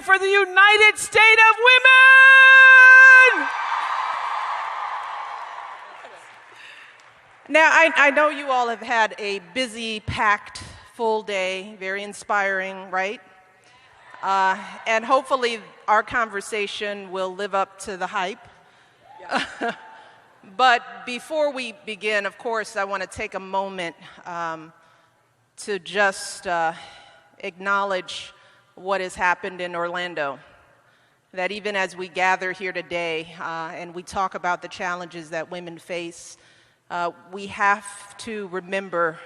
for the United States of Women! Now, I know you all have had a busy, packed, full day, very inspiring, right? And hopefully our conversation will live up to the hype. Yeah. But before we begin, of course, I want to take a moment to just acknowledge what has happened in Orlando. That even as we gather here today and we talk about the challenges that women face, we have to remember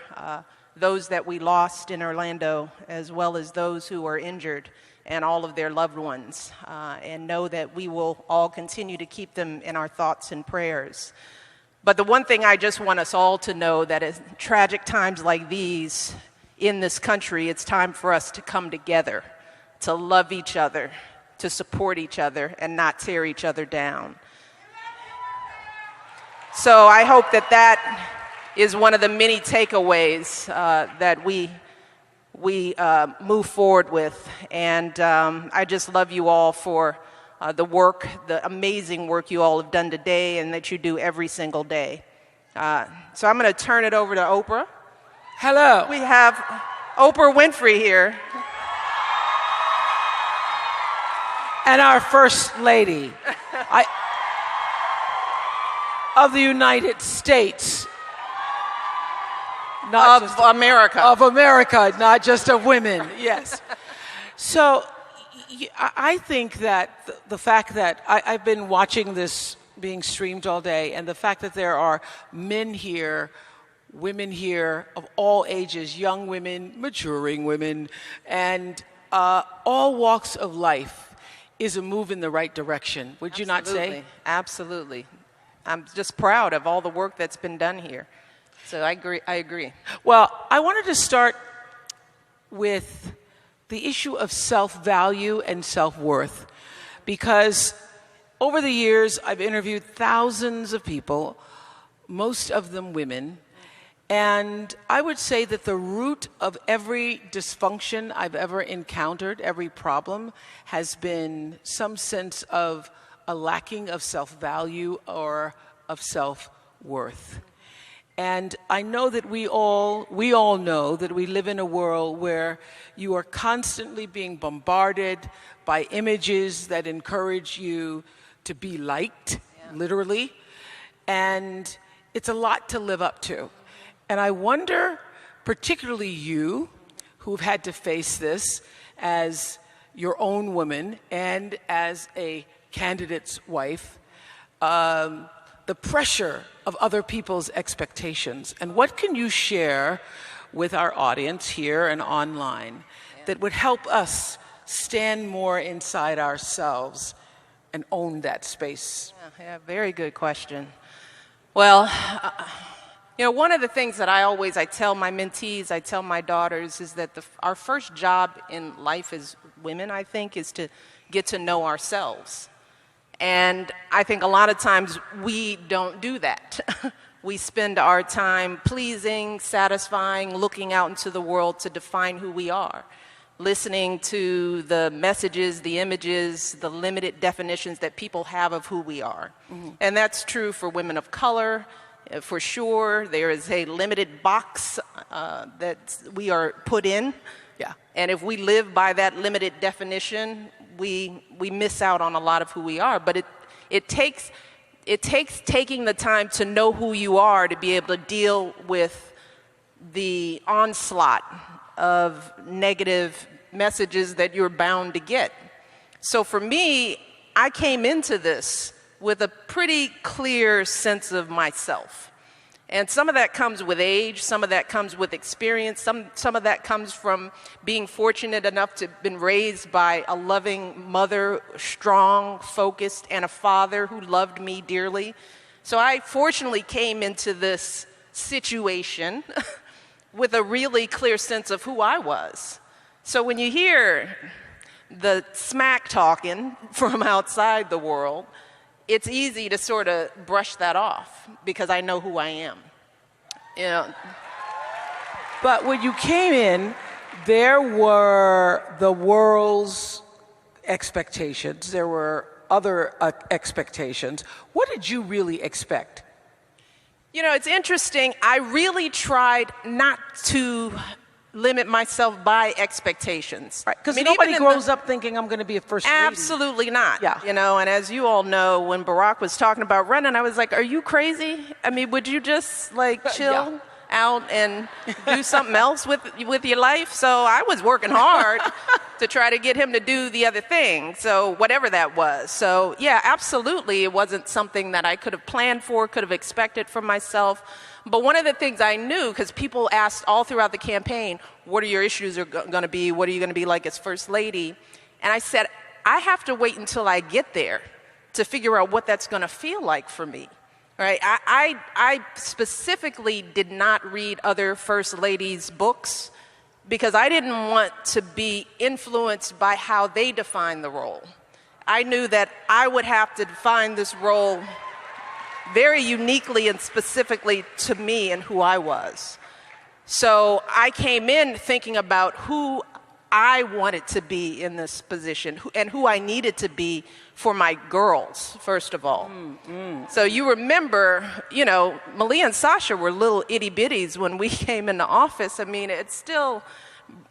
those that we lost in Orlando, as well as those who are injured and all of their loved ones, and know that we will all continue to keep them in our thoughts and prayers. But the one thing I just want us all to know, that in tragic times like these in this country, it's time for us to come together, to love each other, to support each other, and not tear each other down. So I hope that that is one of the many takeaways that we move forward with. And I just love you all for the work, the amazing work you all have done today and that you do every single day. So I'm going to turn it over to Oprah. Hello. We have Oprah Winfrey here. And our First Lady of the United States. Of America. Of America, not just of women, yes. So I think that the fact that I've been watching this being streamed all day, and the fact that there are men here, women here of all ages, young women, maturing women, and all walks of life is a move in the right direction. Would you not say? Absolutely. I'm just proud of all the work that's been done here. So I agree. Well, I wanted to start with the issue of self-value and self-worth, because over the years I've interviewed thousands of people, most of them women, and I would say that the root of every dysfunction I've ever encountered, every problem, has been some sense of a lacking of self-value or of self-worth. And I know that we all know that we live in a world where you are constantly being bombarded by images that encourage you to be liked, literally, and it's a lot to live up to. And I wonder, particularly you, who've had to face this as your own woman and as a candidate's wife, the pressure of other people's expectations. And what can you share with our audience here and online that would help us stand more inside ourselves and own that space? Yeah, very good question. Well, one of the things that I tell my mentees, I tell my daughters, is that our first job in life as women, I think, is to get to know ourselves. And I think a lot of times we don't do that. We spend our time pleasing, satisfying, looking out into the world to define who we are, listening to the messages, the images, the limited definitions that people have of who we are. Mm-hmm. And that's true for women of color. For sure, there is a limited box that we are put in. Yeah. And if we live by that limited definition, we miss out on a lot of who we are. But it takes taking the time to know who you are to be able to deal with the onslaught of negative messages that you're bound to get. So for me, I came into this with a pretty clear sense of myself. And some of that comes with age, some of that comes with experience, some of that comes from being fortunate enough to have been raised by a loving mother, strong, focused, and a father who loved me dearly. So I fortunately came into this situation with a really clear sense of who I was. So when you hear the smack talking from outside the world, it's easy to sort of brush that off because I know who I am. But when you came in, there were the world's expectations. There were other expectations. What did you really expect? You know, it's interesting. I really tried not to limit myself by expectations. Right, because nobody grows up thinking I'm going to be a first lady. Absolutely not. Yeah. You know, and as you all know, when Barack was talking about running, I was like, are you crazy? I mean, would you just like chill out and do something else with your life? So I was working hard to try to get him to do the other thing. So whatever that was. So yeah, absolutely. It wasn't something that I could have planned for, could have expected from myself. But one of the things I knew, because people asked all throughout the campaign, what are your issues going to be? What are you going to be like as First Lady? And I said, I have to wait until I get there to figure out what that's going to feel like for me. Right? I specifically did not read other First Ladies' books because I didn't want to be influenced by how they define the role. I knew that I would have to define this role very uniquely and specifically to me and who I was. So I came in thinking about who I wanted to be in this position and who I needed to be for my girls, first of all. So you remember, you know, Malia and Sasha were little itty bitties when we came into office. I mean, it still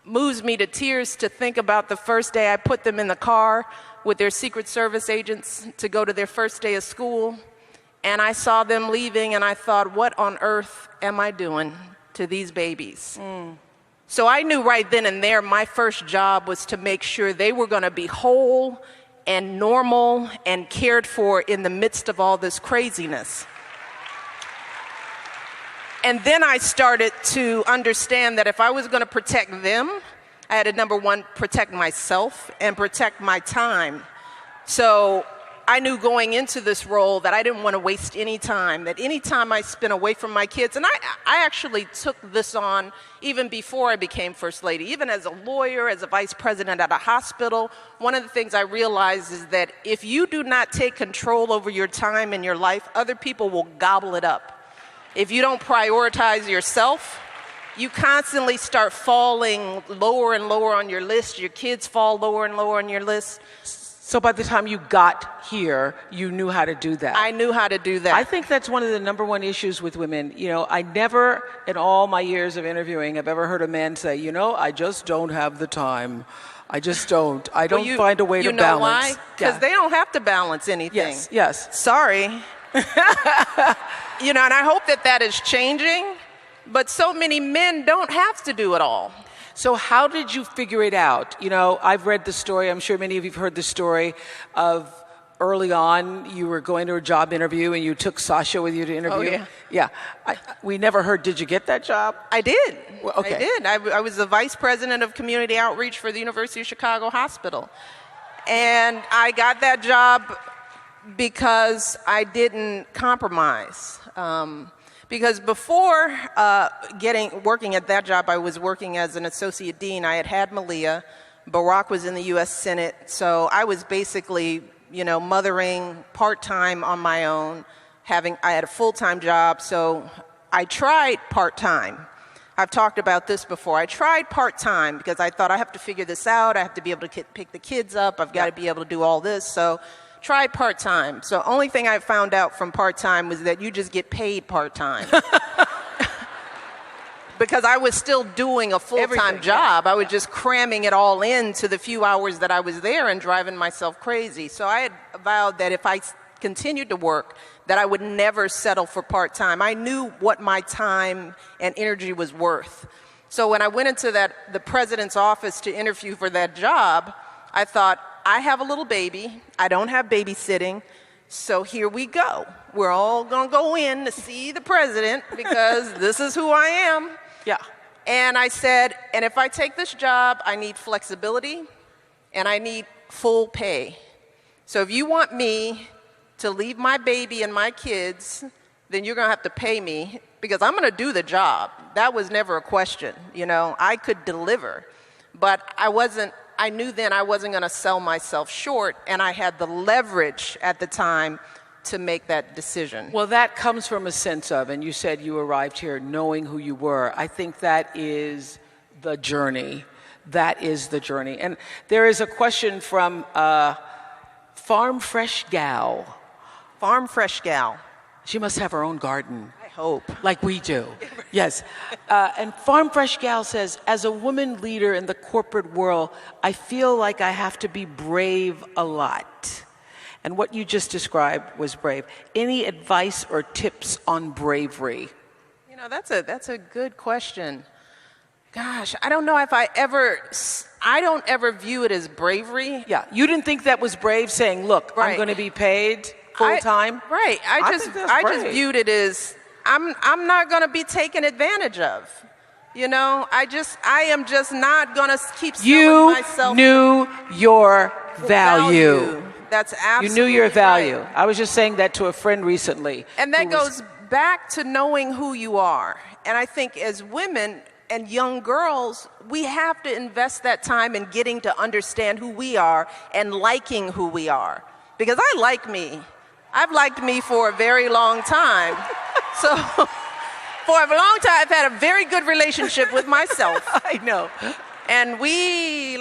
moves me to tears to think about the first day I put them in the car with their Secret Service agents to go to their first day of school. And I saw them leaving, and I thought, what on earth am I doing to these babies? So I knew right then and there my first job was to make sure they were going to be whole and normal and cared for in the midst of all this craziness. And then I started to understand that if I was going to protect them, I had to, number one, protect myself and protect my time. So I knew going into this role that I didn't want to waste any time, that any time I spent away from my kids, and I actually took this on even before I became First Lady. Even as a lawyer, as a vice president at a hospital, one of the things I realized is that if you do not take control over your time and your life, other people will gobble it up. If you don't prioritize yourself, you constantly start falling lower and lower on your list. Your kids fall lower and lower on your list. So by the time you got here, you knew how to do that. I knew how to do that. I think that's one of the number one issues with women. You know, I never, in all my years of interviewing, have ever heard a man say, you know, I just don't have the time. I just don't. I don't find a way to balance. You know why? Because they don't have to balance anything. Yes. Sorry. You know, and I hope that that is changing. But so many men don't have to do it all. So how did you figure it out? You know, I've read the story. I'm sure many of you have heard the story of early on, you were going to a job interview and you took Sasha with you to interview. Oh, yeah. We never heard, did you get that job? I did. Well, okay. I did. I was the vice president of community outreach for the University of Chicago Hospital. And I got that job because I didn't compromise. Because before working at that job, I was working as an associate dean. I had Malia. Barack was in the U.S. Senate. So I was basically, you know, mothering part-time on my own. I had a full-time job. So I tried part-time. I've talked about this before. I tried part-time because I thought I have to figure this out. I have to be able to pick the kids up. I've got to be able to do all this. So tried part-time. So only thing I found out from part-time was that you just get paid part-time. Because I was still doing a full-time job. I was just cramming it all into the few hours that I was there and driving myself crazy. So I had vowed that if I continued to work, that I would never settle for part-time. I knew what my time and energy was worth. So when I went into the president's office to interview for that job, I thought, I have a little baby. I don't have babysitting. So here we go. We're all going to go in to see the president because this is who I am. Yeah. And I said, and if I take this job, I need flexibility and I need full pay. So if you want me to leave my baby and my kids, then you're going to have to pay me because I'm going to do the job. That was never a question. You know, I could deliver, but I knew then I wasn't going to sell myself short, and I had the leverage at the time to make that decision. Well, that comes from a sense of, and you said you arrived here knowing who you were. I think that is the journey that is the journey. And there is a question from Farm Fresh Gal. Farm Fresh Gal. She must have her own garden. I hope. Like we do. Yes. And Farm Fresh Gal says, as a woman leader in the corporate world, I feel like I have to be brave a lot. And what you just described was brave. Any advice or tips on bravery? You know, that's a good question. Gosh, I don't know if I don't ever view it as bravery. Yeah, you didn't think that was brave saying, look, Right. I'm going to be paid full time? Right. I think just that's brave. viewed it as I'm not going to be taken advantage of. You know, I am just not going to keep selling myself. You knew your value. That's absolutely You knew your value. right. I was just saying that to a friend recently. And that goes back to knowing who you are. And I think as women and young girls, we have to invest that time in getting to understand who we are and liking who we are. Because I like me. I've liked me for a very long time. So for a long time, I've had a very good relationship with myself. I know. And we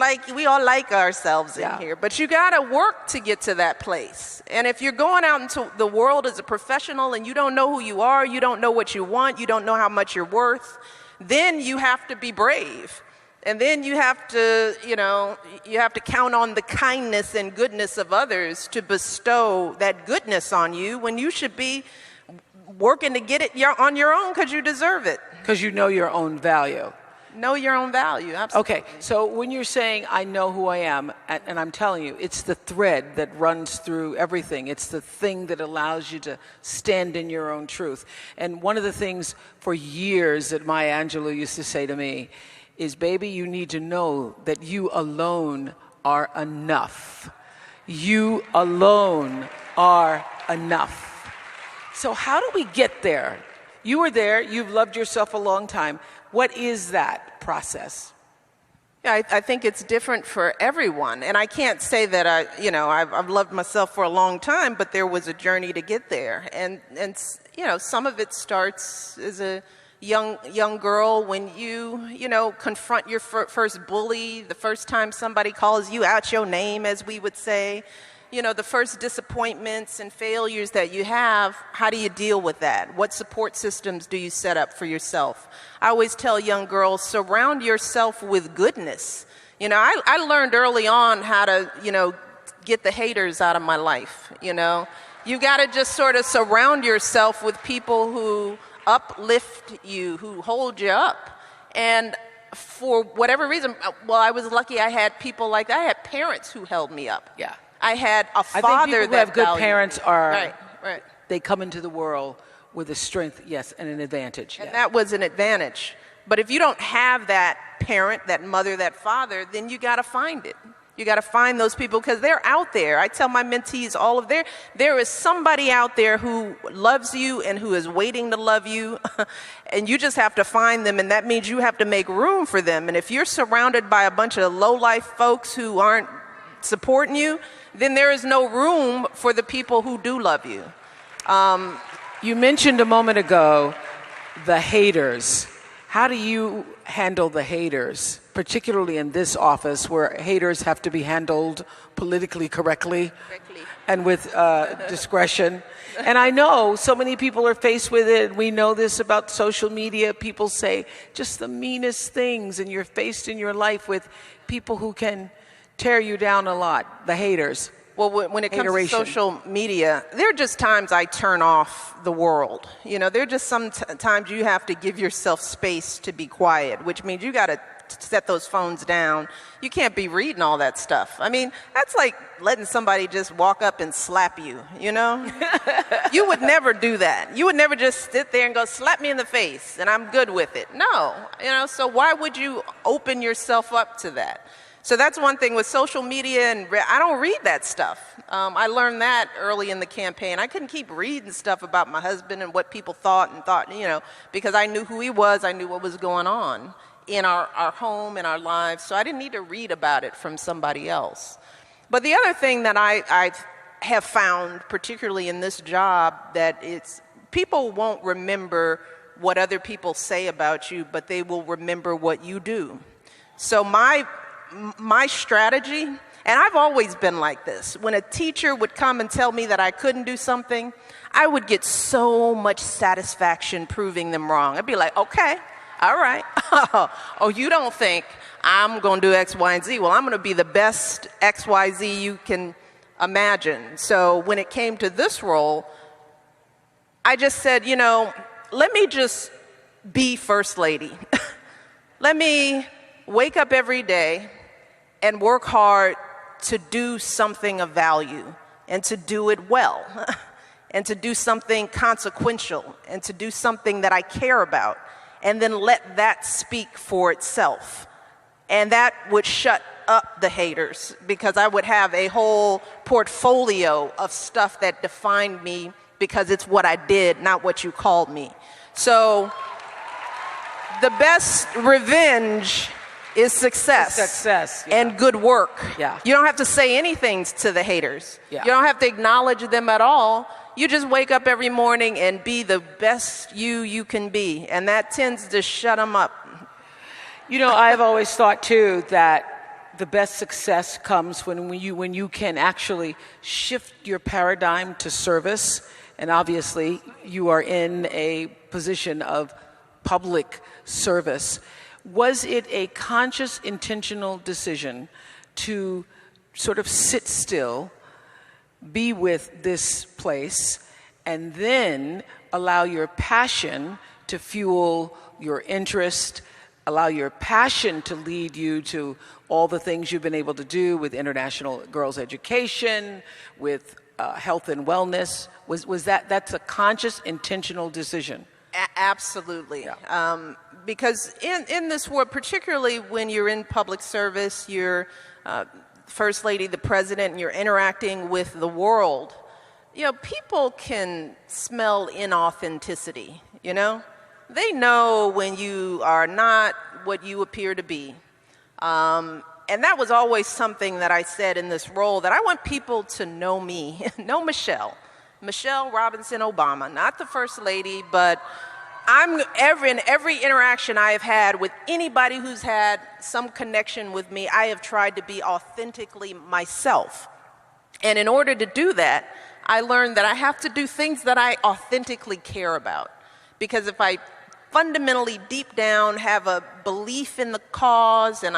all like ourselves in here. But you got to work to get to that place. And if you're going out into the world as a professional and you don't know who you are, you don't know what you want, you don't know how much you're worth, then you have to be brave. And then you have to, you have to count on the kindness and goodness of others to bestow that goodness on you when you should be working to get it on your own because you deserve it. Because you know your own value. Know your own value, absolutely. Okay, so when you're saying, I know who I am, and I'm telling you, it's the thread that runs through everything. It's the thing that allows you to stand in your own truth. And one of the things for years that Maya Angelou used to say to me is, baby, you need to know that you alone are enough. You alone are enough. So how do we get there? You were there, you've loved yourself a long time. What is that process? Yeah, I think it's different for everyone. And I can't say that I've loved myself for a long time, but there was a journey to get there. And some of it starts as a young girl when you confront your first bully, the first time somebody calls you out your name, as we would say. The first disappointments and failures that you have, how do you deal with that? What support systems do you set up for yourself? I always tell young girls, surround yourself with goodness. I learned early on how to, get the haters out of my life, You got to just sort of surround yourself with people who uplift you, who hold you up. And for whatever reason, well, I was lucky I had people like that. I had parents who held me up. Yeah. I had a father I think people who have good parents are, right. They come into the world with a strength, yes, and an advantage. And that was an advantage. But if you don't have that parent, that mother, that father, then you got to find it. You got to find those people because they're out there. I tell my mentees there is somebody out there who loves you and who is waiting to love you. And you just have to find them. And that means you have to make room for them. And if you're surrounded by a bunch of low-life folks who aren't supporting you, then there is no room for the people who do love you. You mentioned a moment ago the haters. How do you handle the haters, particularly in this office where haters have to be handled politically correctly and with discretion? And I know so many people are faced with it. We know this about social media. People say just the meanest things, and you're faced in your life with people who can tear you down a lot, the haters. Well, when it comes to social media, there are just times I turn off the world. There are just some times you have to give yourself space to be quiet, which means you got to set those phones down. You can't be reading all that stuff. I mean, that's like letting somebody just walk up and slap you, You would never do that. You would never just sit there and go, slap me in the face, and I'm good with it. No, so why would you open yourself up to that? So that's one thing with social media, and I don't read that stuff. I learned that early in the campaign. I couldn't keep reading stuff about my husband and what people thought, because I knew who he was, I knew what was going on in our home, in our lives, so I didn't need to read about it from somebody else. But the other thing that I have found, particularly in this job, that people won't remember what other people say about you, but they will remember what you do. So my strategy, and I've always been like this, when a teacher would come and tell me that I couldn't do something, I would get so much satisfaction proving them wrong. I'd be like, okay, all right. Oh, you don't think I'm going to do X, Y, and Z? Well, I'm going to be the best X, Y, Z you can imagine. So when it came to this role, I just said, let me just be First Lady. Let me wake up every day and work hard to do something of value and to do it well and to do something consequential and to do something that I care about, and then let that speak for itself. And that would shut up the haters, because I would have a whole portfolio of stuff that defined me because it's what I did, not what you called me. So the best revenge is success. Yeah. And good work. Yeah. You don't have to say anything to the haters. Yeah. You don't have to acknowledge them at all. You just wake up every morning and be the best you can be. And that tends to shut them up. I've always thought, too, that the best success comes when you can actually shift your paradigm to service. And obviously, you are in a position of public service. Was it a conscious, intentional decision to sort of sit still, be with this place, and then allow your passion to fuel your interest, allow your passion to lead you to all the things you've been able to do with international girls' education, with health and wellness? Was that's a conscious, intentional decision? Absolutely. Yeah. Because in this world, particularly when you're in public service, you're First Lady, the President, and you're interacting with the world, people can smell inauthenticity, They know when you are not what you appear to be. And that was always something that I said in this role, that I want people to know me, know Michelle Robinson Obama, not the First Lady, but in every interaction I have had with anybody who's had some connection with me, I have tried to be authentically myself. And in order to do that, I learned that I have to do things that I authentically care about. Because if I fundamentally deep down have a belief in the cause and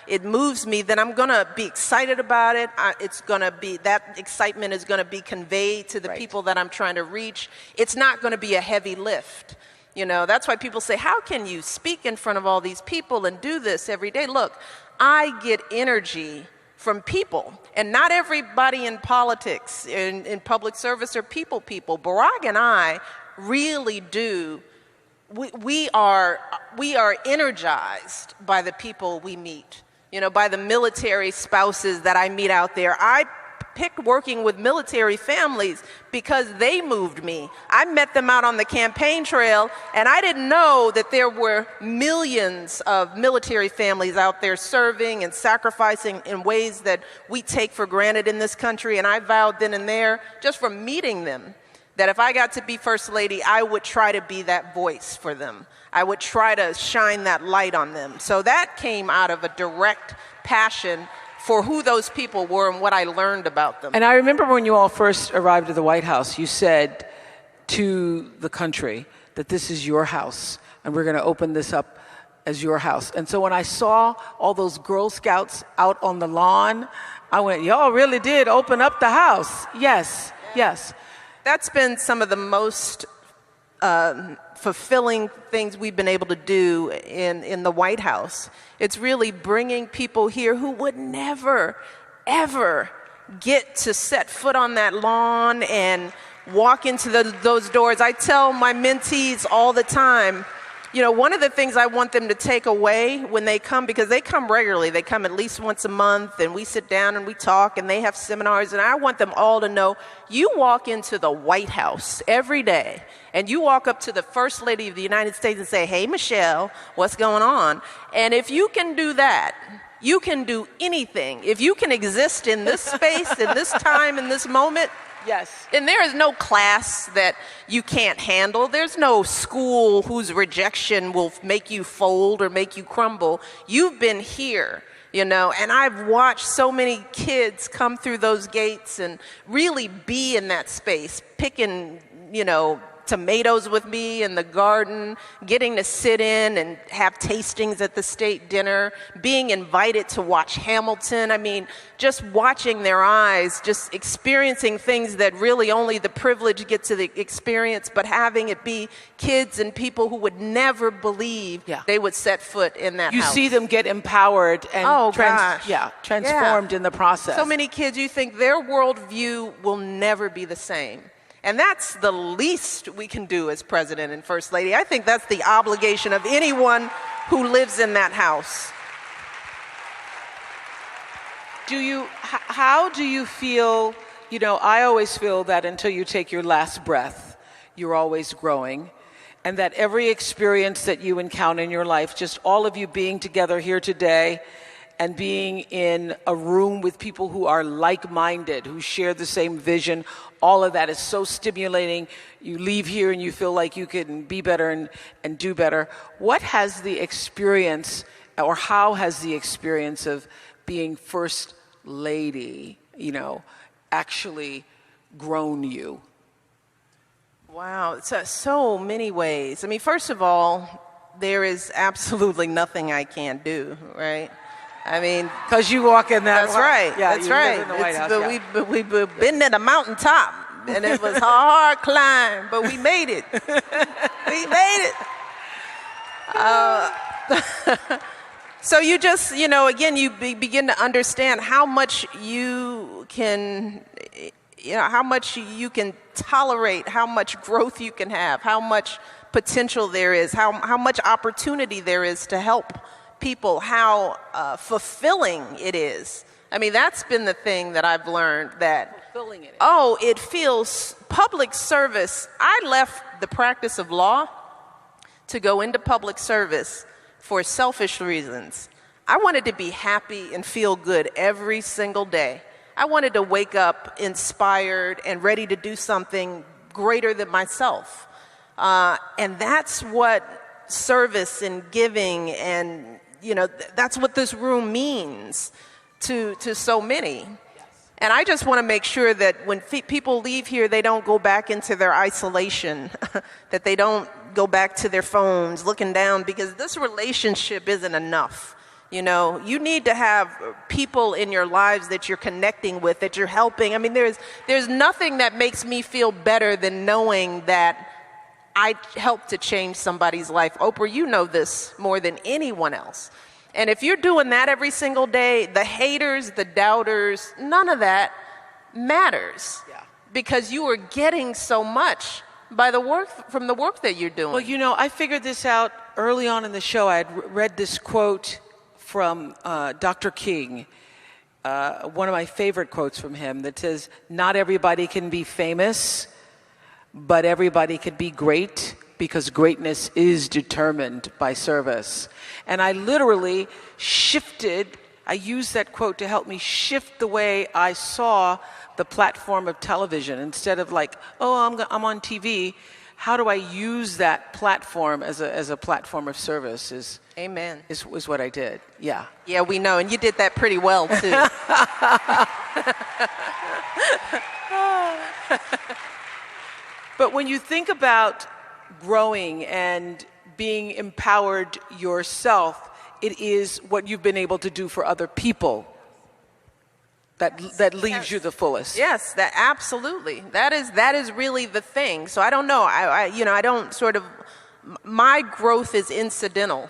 it moves me, then I'm going to be excited about it. That excitement is going to be conveyed to the Right. people that I'm trying to reach. It's not going to be a heavy lift. That's why people say, how can you speak in front of all these people and do this every day? Look, I get energy from people, and not everybody in politics, in public service, are people. Barack and I really do. We are energized by the people we meet, by the military spouses that I meet out there. I picked working with military families because they moved me. I met them out on the campaign trail, and I didn't know that there were millions of military families out there serving and sacrificing in ways that we take for granted in this country. And I vowed then and there, just from meeting them, that if I got to be First Lady, I would try to be that voice for them. I would try to shine that light on them. So that came out of a direct passion for who those people were and what I learned about them. And I remember when you all first arrived at the White House, you said to the country that this is your house, and we're going to open this up as your house. And so when I saw all those Girl Scouts out on the lawn, I went, y'all really did open up the house. Yes. That's been some of the most fulfilling things we've been able to do in the White House. It's really bringing people here who would never, ever get to set foot on that lawn and walk into those doors. I tell my mentees all the time, one of the things I want them to take away when they come, because they come regularly, they come at least once a month, and we sit down and we talk, and they have seminars, and I want them all to know, you walk into the White House every day, and you walk up to the First Lady of the United States and say, hey, Michelle, what's going on? And if you can do that, you can do anything. If you can exist in this space, in this time, in this moment, Yes. And there is no class that you can't handle. There's no school whose rejection will make you fold or make you crumble. You've been here, and I've watched so many kids come through those gates and really be in that space, picking, tomatoes with me in the garden, getting to sit in and have tastings at the state dinner, being invited to watch Hamilton. I mean, just watching their eyes, just experiencing things that really only the privileged get to experience, but having it be kids and people who would never believe they would set foot in that house. You see them get empowered and transformed in the process. So many kids, you think their worldview will never be the same. And that's the least we can do as president and first lady. I think that's the obligation of anyone who lives in that house. How do you feel, I always feel that until you take your last breath, you're always growing. And that every experience that you encounter in your life, just all of you being together here today, and being in a room with people who are like-minded, who share the same vision, all of that is so stimulating. You leave here and you feel like you can be better and do better. What has the experience, or how has the experience of being first lady, actually grown you? Wow, so many ways. I mean, first of all, there is absolutely nothing I can't do, right? I mean, because you walk in that. That's right. Yeah, that's right. In the White House, we've been at a mountaintop, and it was a hard climb, but we made it. We made it. So you just, again, you begin to understand how much you can, how much you can tolerate, how much growth you can have, how much potential there is, how much opportunity there is to help people, how fulfilling it is. I mean, that's been the thing that I've learned, that fulfilling it is. It feels public service. I left the practice of law to go into public service for selfish reasons. I wanted to be happy and feel good every single day. I wanted to wake up inspired and ready to do something greater than myself. And that's what service and giving and that's what this room means to so many. Yes. And I just want to make sure that when people leave here, they don't go back into their isolation, that they don't go back to their phones looking down, because this relationship isn't enough. You need to have people in your lives that you're connecting with, that you're helping. I mean, there's nothing that makes me feel better than knowing that I helped to change somebody's life. Oprah, you know this more than anyone else. And if you're doing that every single day, the haters, the doubters, none of that matters. Yeah. Because you are getting so much from the work that you're doing. Well, I figured this out early on in the show. I had read this quote from Dr. King, one of my favorite quotes from him, that says, "Not everybody can be famous, but everybody can be great, because greatness is determined by service." And I literally I used that quote to help me shift the way I saw the platform of television. Instead of like, I'm on TV, how do I use that platform as a platform of service Amen. Is what I did. Yeah. Yeah, we know, and you did that pretty well too. But when you think about growing and being empowered yourself, it is what you've been able to do for other people that leaves you the fullest. Yes, that absolutely. That is really the thing. So I don't know. I don't sort of. My growth is incidental.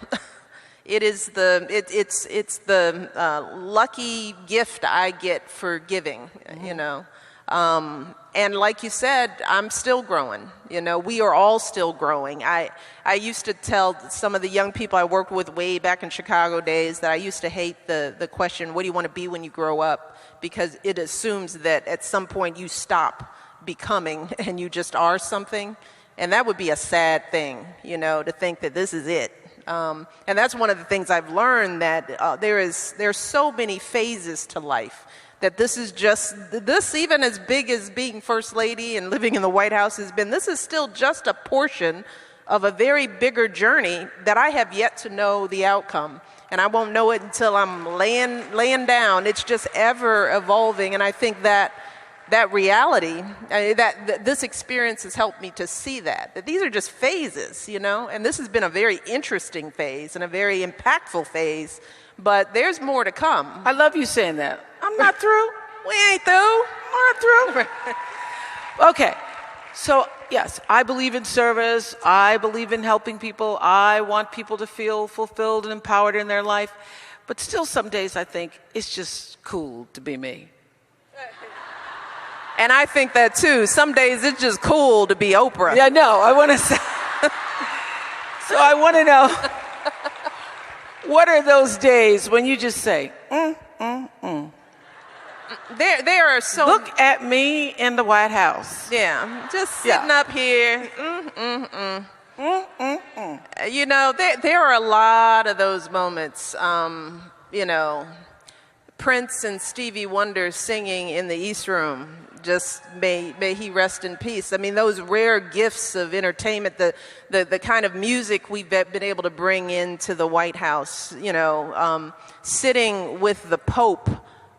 It's the lucky gift I get for giving. Mm-hmm. And like you said, I'm still growing. We are all still growing. I used to tell some of the young people I worked with way back in Chicago days that I used to hate the question, what do you want to be when you grow up? Because it assumes that at some point you stop becoming and you just are something. And that would be a sad thing, to think that this is it. And that's one of the things I've learned, that there's so many phases to life. that this is just, this even as big as being First Lady and living in the White House has been, this is still just a portion of a very bigger journey that I have yet to know the outcome. And I won't know it until I'm laying down. It's just ever evolving. And I think that reality, that this experience has helped me to see that these are just phases, you know, and this has been a very interesting phase and a very impactful phase, but there's more to come. I love you saying that. I'm not through. We ain't through. We're not through. Okay. So, yes, I believe in service. I believe in helping people. I want people to feel fulfilled and empowered in their life. But still, some days I think it's just cool to be me. And I think that too. Some days it's just cool to be Oprah. Yeah, no, I want to say. So I want to know, what are those days when you just say, There are so. Look at me in the White House. Yeah, just sitting up here. You know, there are a lot of those moments. You know, Prince and Stevie Wonder singing in the East Room. Just may he rest in peace. I mean, those rare gifts of entertainment, the kind of music we've been able to bring into the White House. You know, sitting with the Pope,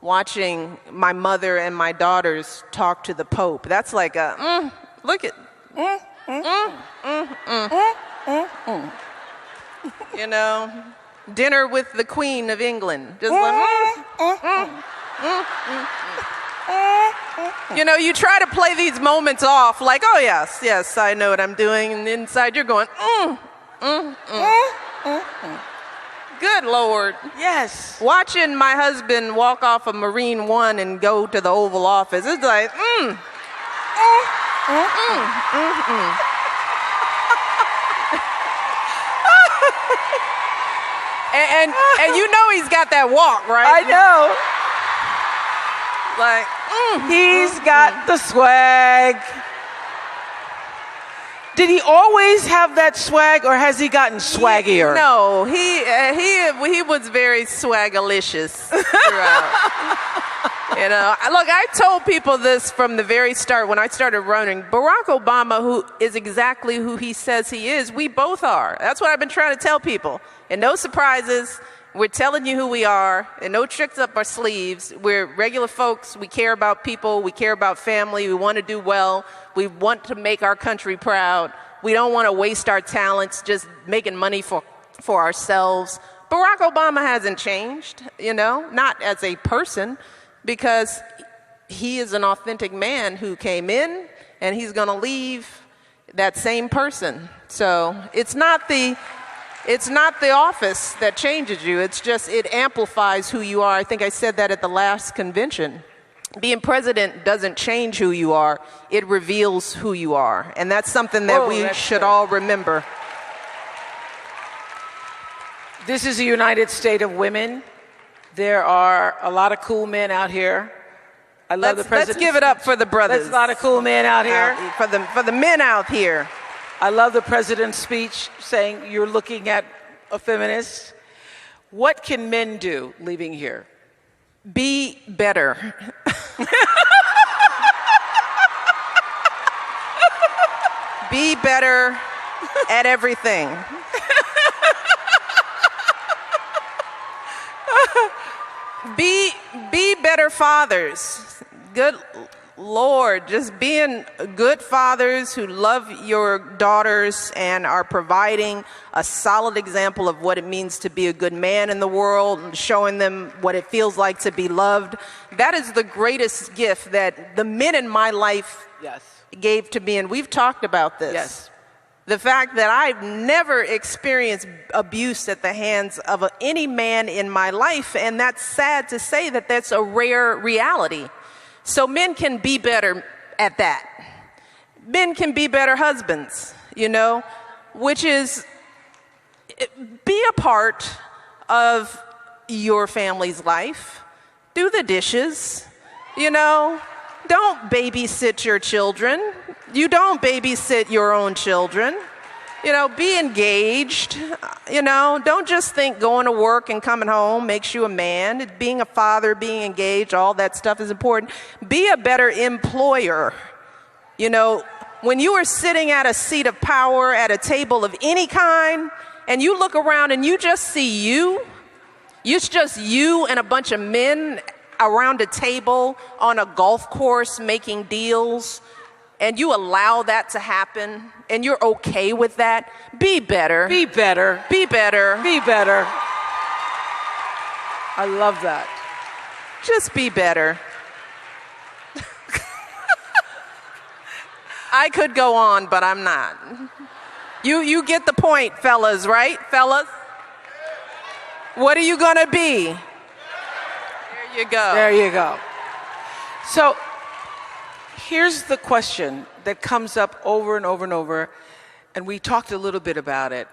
watching my mother and my daughters talk to the Pope. That's like a, look at, you know, dinner with the Queen of England. Just like, you know, you try to play these moments off like, oh yes, yes, I know what I'm doing. And inside you're going, Good Lord. Yes. Watching my husband walk off of Marine One and go to the Oval Office, it's like, and you know he's got that walk, right? I know. Like, He's got the swag. Did he always have that swag, or has he gotten swaggier? No, he was very swagalicious throughout. You know, look, I told people this from the very start when I started running. Barack Obama, who is exactly who he says he is, we both are. That's what I've been trying to tell people. And no surprises. We're telling you who we are, and no tricks up our sleeves. We're regular folks. We care about people. We care about family. We want to do well. We want to make our country proud. We don't want to waste our talents just making money for ourselves. Barack Obama hasn't changed, you know, not as a person, because he is an authentic man who came in, and he's going to leave that same person. So it's not the office that changes you. It's just, it amplifies who you are. I think I said that at the last convention. Being president doesn't change who you are. It reveals who you are. And that's something that we should all remember. This is a United State of women. There are a lot of cool men out here. I love the president. Let's give it up for the brothers. There's a lot of cool men out here. For the men out here. I love the president's speech saying you're looking at a feminist. What can men do leaving here? Be better. Be better at everything. Be better fathers. Good Lord, just being good fathers who love your daughters and are providing a solid example of what it means to be a good man in the world and showing them what it feels like to be loved. That is the greatest gift that the men in my life gave to me, and we've talked about this. Yes. The fact that I've never experienced abuse at the hands of any man in my life, and that's sad to say that that's a rare reality. So men can be better at that. Men can be better husbands, you know, which is be a part of your family's life. Do the dishes, you know. Don't babysit your children. You don't babysit your own children. Be engaged. Don't just think going to work and coming home makes you a man. Being a father, being engaged, all that stuff is important. Be a better employer. When you are sitting at a seat of power at a table of any kind, and you look around and you just see it's just you and a bunch of men around a table on a golf course making deals, and you allow that to happen, and you're okay with that, be better. Be better. Be better. Be better. I love that. Just be better. I could go on, but I'm not. You get the point, fellas, right? Fellas? What are you gonna be? There you go. There you go. So here's the question that comes up over and over and over, and we talked a little bit about it,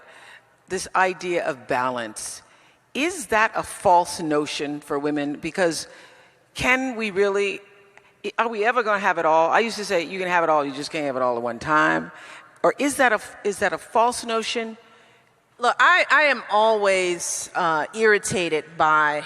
this idea of balance. Is that a false notion for women? Because are we ever going to have it all? I used to say you can have it all, you just can't have it all at one time. Or is that a false notion? Look, I am always irritated by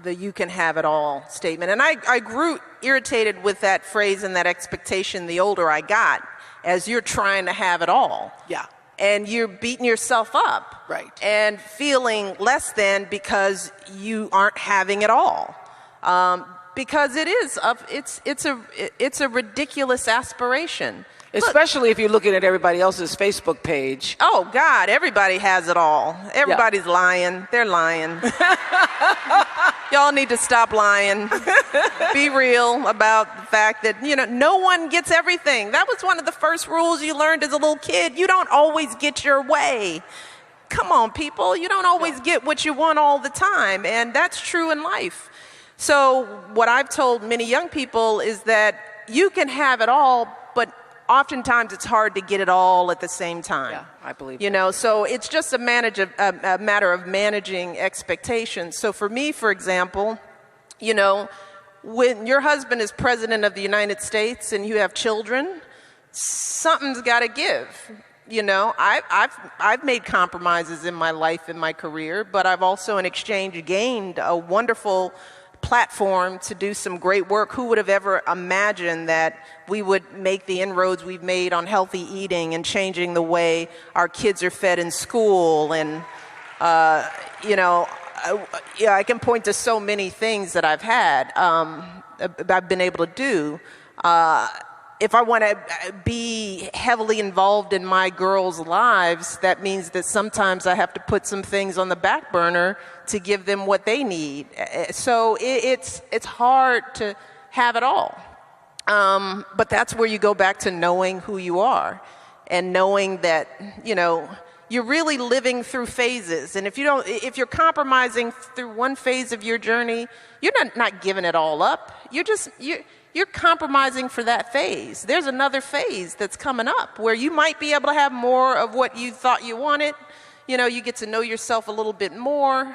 the "you can have it all" statement. And I grew irritated with that phrase and that expectation the older I got, as you're trying to have it all. Yeah. And you're beating yourself up. Right. And feeling less than because you aren't having it all. Because it's a ridiculous aspiration. Especially if you're looking at everybody else's Facebook page. Oh, God, everybody has it all. Everybody's lying. They're lying. Y'all need to stop lying. Be real about the fact that, no one gets everything. That was one of the first rules you learned as a little kid. You don't always get your way. Come on, people. You don't always get what you want all the time. And that's true in life. So what I've told many young people is that you can have it all, but oftentimes it's hard to get it all at the same time. Yeah, I believe that. So it's just a matter of managing expectations. So for me, for example, when your husband is president of the United States and you have children, something's got to give. I've made compromises in my life, in my career, but I've also in exchange gained a wonderful platform to do some great work. Who would have ever imagined that we would make the inroads we've made on healthy eating and changing the way our kids are fed in school? And, I can point to so many things that I've had, I've been able to do. If I want to be heavily involved in my girls' lives, that means that sometimes I have to put some things on the back burner to give them what they need. So it's hard to have it all. But that's where you go back to knowing who you are and knowing that, you're really living through phases. And if you're compromising through one phase of your journey, you're not giving it all up. You're compromising for that phase. There's another phase that's coming up where you might be able to have more of what you thought you wanted. You get to know yourself a little bit more.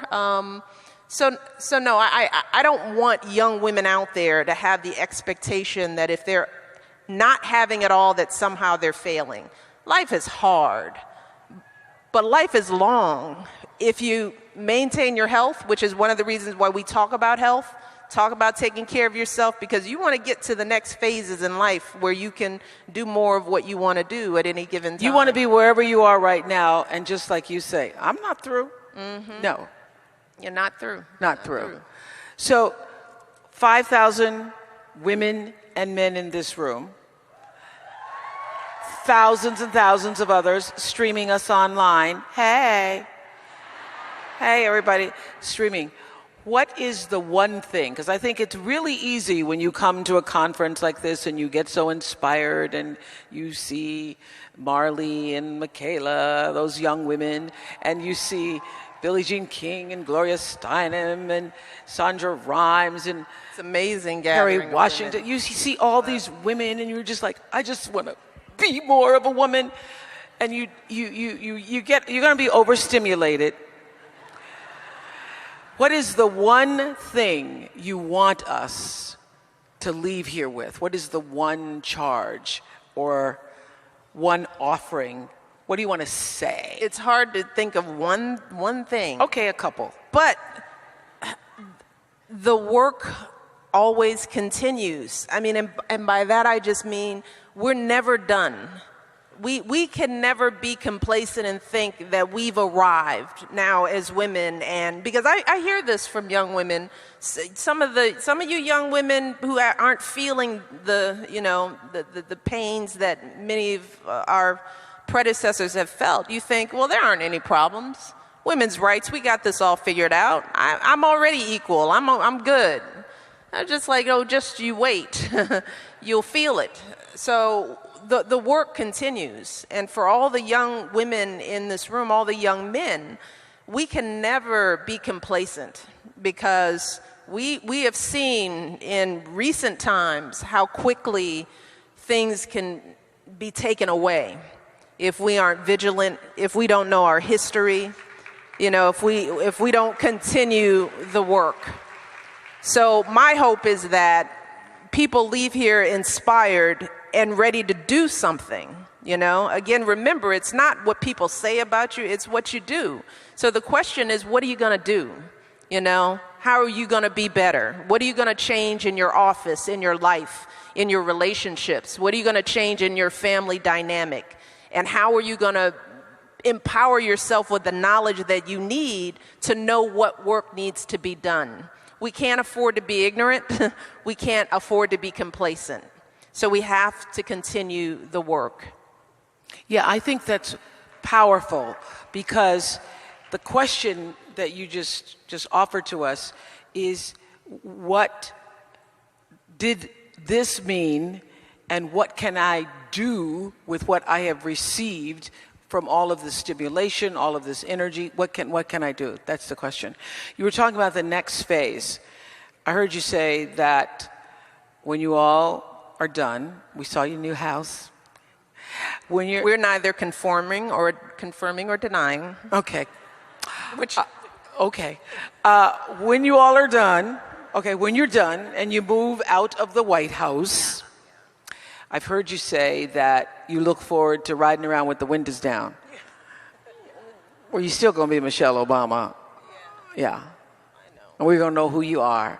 So no, I don't want young women out there to have the expectation that if they're not having it all, that somehow they're failing. Life is hard, but life is long. If you maintain your health, which is one of the reasons why we talk about health, talk about taking care of yourself, because you want to get to the next phases in life where you can do more of what you want to do at any given time. You want to be wherever you are right now, and just like you say, I'm not through. Mm-hmm. No. You're not through. Not through. So 5,000 women and men in this room, thousands and thousands of others streaming us online. Hey, everybody streaming. What is the one thing? Because I think it's really easy when you come to a conference like this and you get so inspired and you see Marley and Michaela, those young women, and you see Billie Jean King and Gloria Steinem and Sandra Rhimes and it's amazing, Harry Washington. You see all these women and you're just like, I just want to be more of a woman. And you're going to be overstimulated. What is the one thing you want us to leave here with? What is the one charge or one offering What do you want to say? It's hard to think of one thing. Okay, a couple. But the work always continues. I mean, and by that I just mean we're never done. We can never be complacent and think that we've arrived now as women. And because I hear this from young women, some of you young women who aren't feeling the pains that many of our predecessors have felt, you think, well, there aren't any problems. Women's rights, we got this all figured out. I'm already equal. I'm good. I'm just like, oh, just you wait. You'll feel it. So the work continues. And for all the young women in this room, all the young men, we can never be complacent, because we have seen in recent times how quickly things can be taken away if we aren't vigilant, if we don't know our history, if we don't continue the work. So my hope is that people leave here inspired and ready to do something. Again, remember, it's not what people say about you, it's what you do. So the question is, what are you going to do? How are you going to be better? What are you going to change in your office, in your life, in your relationships? What are you going to change in your family dynamic? And how are you going to empower yourself with the knowledge that you need to know what work needs to be done? We can't afford to be ignorant. We can't afford to be complacent. So we have to continue the work. Yeah, I think that's powerful, because the question that you just offered to us is, what did this mean, and what can I do with what I have received from all of the stimulation, all of this energy? What can I do? That's the question. You were talking about the next phase. I heard you say that when you all are done, we saw your new house. We're neither confirming or denying. Okay. Okay. When you all are done, when you're done and you move out of the White House, I've heard you say that you look forward to riding around with the windows down. Well, you're still going to be Michelle Obama. Yeah. I know. And we're going to know who you are.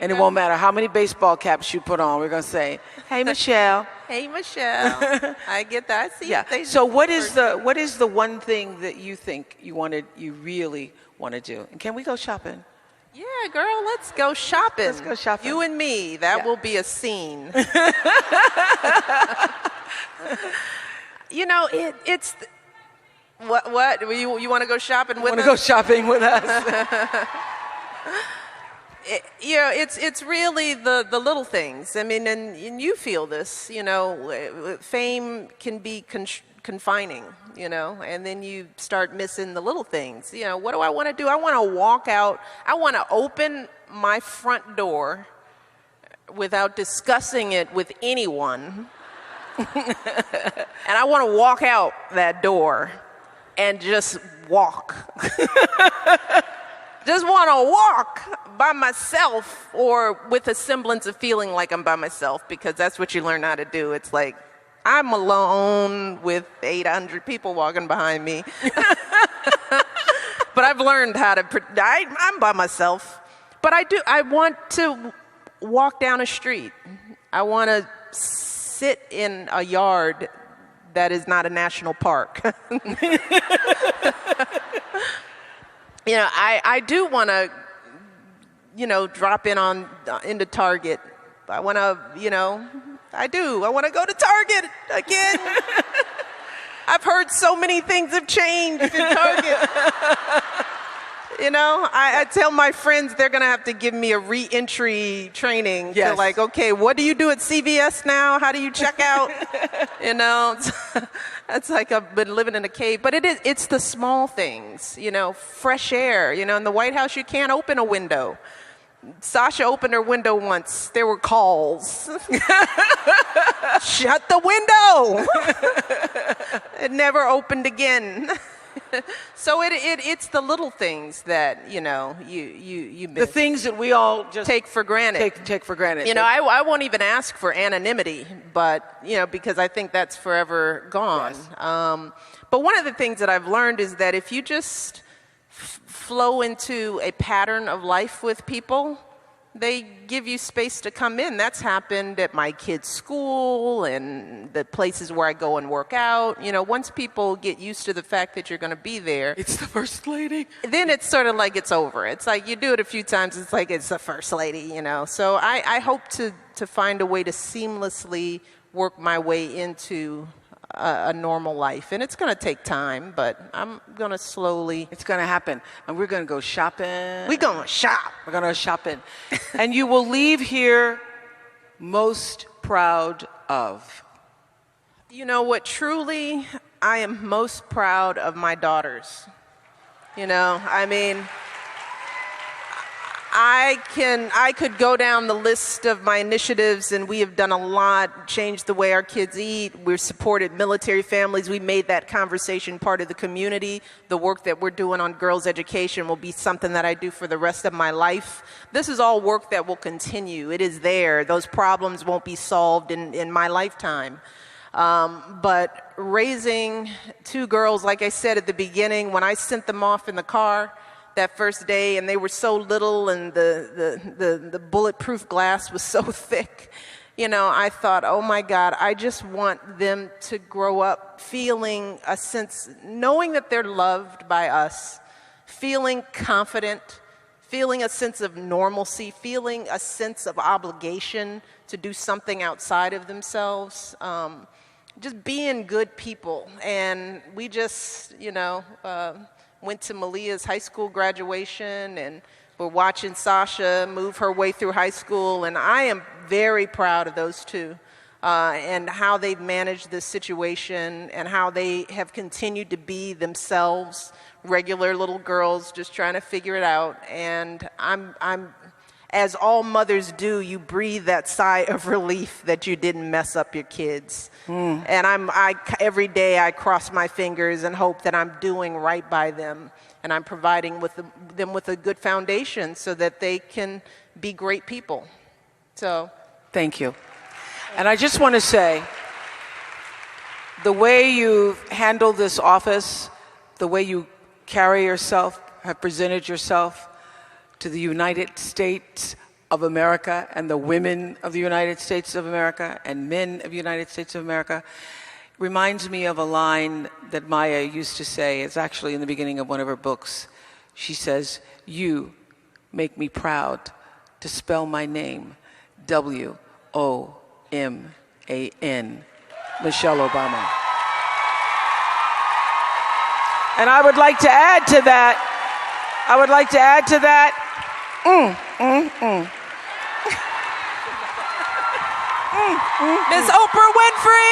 And it won't matter how many baseball caps you put on. We're going to say, hey, Michelle. Hey, Michelle. I get that. See, yeah. So what is the one thing that you think you really want to do? And can we go shopping? Yeah, girl, let's go shopping. Let's go shopping. You and me, that will be a scene. It's what you want to go shopping with us? Want to go shopping with us? It's really the little things. I mean, and you feel this. Fame can be confining, and then you start missing the little things. What do I want to do? I want to walk out. I want to open my front door without discussing it with anyone. And I want to walk out that door and just walk. Just want to walk by myself, or with a semblance of feeling like I'm by myself, because that's what you learn how to do. It's like, I'm alone with 800 people walking behind me. But I've learned how to, I'm by myself. But I want to walk down a street. I want to sit in a yard that is not a national park. I do want to, drop into Target. I want to, I want to go to Target again. I've heard so many things have changed in Target. I tell my friends they're going to have to give me a re-entry training. Yes. To like, okay, what do you do at CVS now? How do you check out? It's like I've been living in a cave. But it's the small things, fresh air. In the White House, you can't open a window. Sasha opened her window once. There were calls. Shut the window. It never opened again. So it's the little things that, you The miss. things that we all just Take for granted. take for granted. I won't even ask for anonymity, but, because I think that's forever gone. Yes. But one of the things that I've learned is that if you just flow into a pattern of life with people, they give you space to come in. That's happened at my kids' school and the places where I go and work out. Once people get used to the fact that you're going to be there, It's the first lady. then it's sort of like it's over. It's like you do it a few times, it's like it's the first lady, So I hope to find a way to seamlessly work my way into a normal life. And it's going to take time, but I'm going to slowly. It's going to happen. And we're going to go shopping. We're going to shop. We're going to go shopping. And you will leave here most proud of. You know what? Truly, I am most proud of my daughters. I could go down the list of my initiatives, and we have done a lot, changed the way our kids eat. We've supported military families. We made that conversation part of the community. The work that we're doing on girls' education will be something that I do for the rest of my life. This is all work that will continue. It is there. Those problems won't be solved in my lifetime. But raising two girls, like I said at the beginning, when I sent them off in the car that first day, and they were so little, and the bulletproof glass was so thick, I thought, oh my God, I just want them to grow up feeling a sense, knowing that they're loved by us, feeling confident, feeling a sense of normalcy, feeling a sense of obligation to do something outside of themselves, just being good people. And we just, went to Malia's high school graduation, and we're watching Sasha move her way through high school, and I am very proud of those two and how they've managed this situation and how they have continued to be themselves, regular little girls just trying to figure it out. And I'm as all mothers do, you breathe that sigh of relief that you didn't mess up your kids. And every day I cross my fingers and hope that I'm doing right by them, and I'm providing them with a good foundation so that they can be great people. So, Thank you. And I just want to say, the way you've handled this office, the way you carry yourself, have presented yourself to the United States of America and the women of the United States of America and men of the United States of America, reminds me of a line that Maya used to say. It's actually in the beginning of one of her books. She says, "You make me proud to spell my name, W-O-M-A-N, Michelle Obama." And I would like to add to that, Miss Oprah Winfrey!